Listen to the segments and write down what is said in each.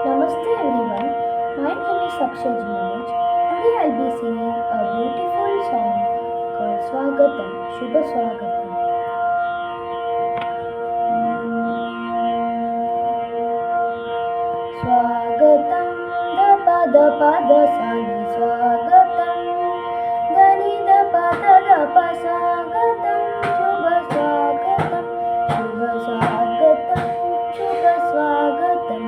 Namaste everyone. My name is Sakshaj Manoj. Today I'll be singing a beautiful song called Swagatam, Shubha Swagatam. Swagatam, da pada sani Swagatam, dani da pa Swagatam, Shubha Swagatam, Shubha Swagatam, Shubha Swagatam.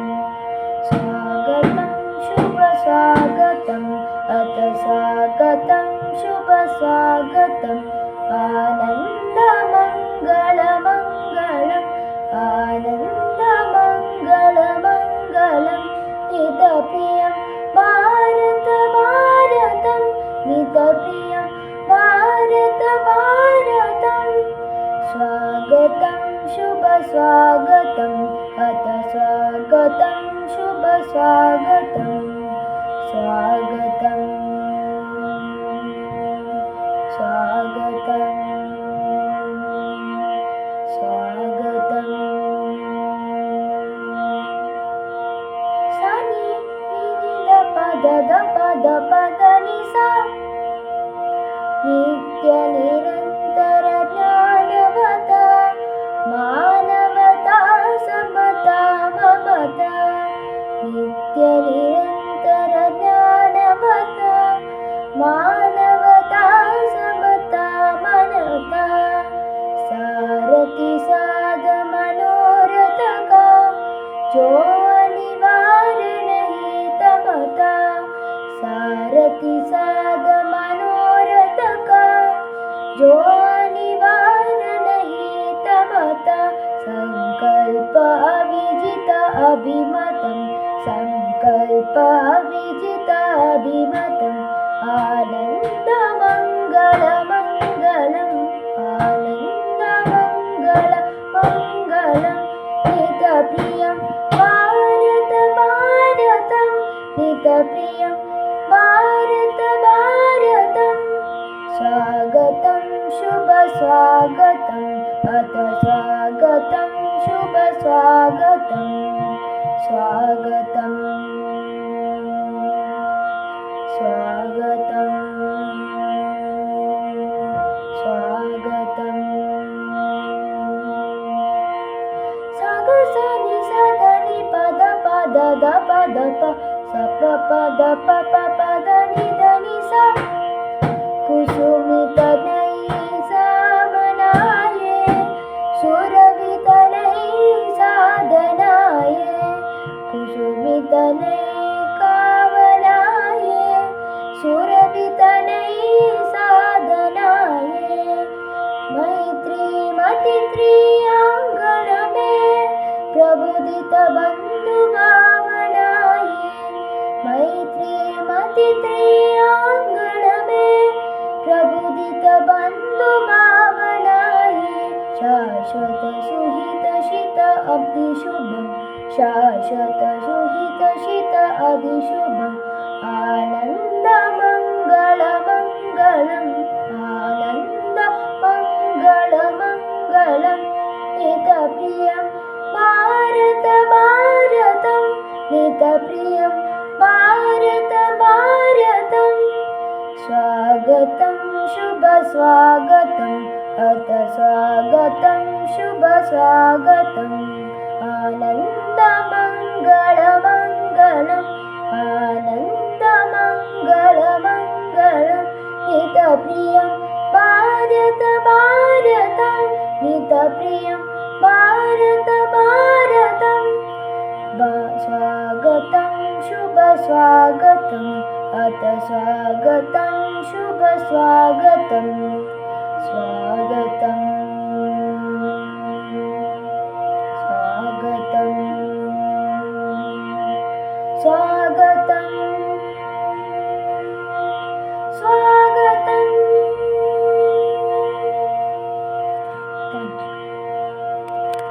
स्वागतं शुभस्वागतम् अथ स्वागतं शुभस्वागतम् आनन्दमङ्गलमङ्गलम् आनन्दमङ्गलमङ्गलं नितप्रियं भारत भारतं नितप्रियं भारत भारतं स्वागतं शुभस्वागतम् अथ स्वागतं शुभस्वागतं स्वागतं स्वागतं स्वागतं सानि द पद नि सा नित्य निरंतर ज्ञानवता मानवता समता ममता नित्य निरंतर ज्ञानवता मानवता समता मनता सारथि साध मनोरथ का जो अनिवार्य नहीं तमता सारथि साध मनोरथ का जो अनिवार्य नहीं तमता संकल्प अविजित अभिमतं संकल्प अविजित अभिमतम् आनन्दमङ्गलमङ्गलम् आनन्दमङ्गलमङ्गलं नितप्रियं भारत भारतं नितप्रियं भारत भारतं स्वागतं शुभस्वागतम् अथ स्वागतं शुभस्वागतं स्वागतं स्वागतं स्वागतं साग सनि सदनि पद द प सप पद प దని దని सा कुसुमित नहीं सामनाये सुरभित नहीं साधनाये कुसुमित नहीं कावनाये सुरभित नहीं साधनाये मैत्री मति त्रियांगण में प्रबुदित बंधु भावनाये मैत्री मति त्रियांगण में प्रबुदित बंधु भावनाये शाश्वत सुहित शित अब्धि शुभम् शाश्वत सुहित शित अब्धि शुभम् आनन्दमङ्गलमङ्गलम् आनन्दमङ्गलमङ्गलं नितप्रियं भारत भारतं नितप्रियं भारत भारतं स्वागतं शुभस्वागतम् अथ स्वागतं शुभस्वागतम् आनन्दमङ्गलमङ्गलम् आनन्दमङ्गलमङ्गलं नितप्रियं भारत भारतं नितप्रियं भारत भारतं स्वागतं शुभस्वागतम् अथ स्वागतं शुभस्वागतं स्वागतं स्वागतं स्वागतं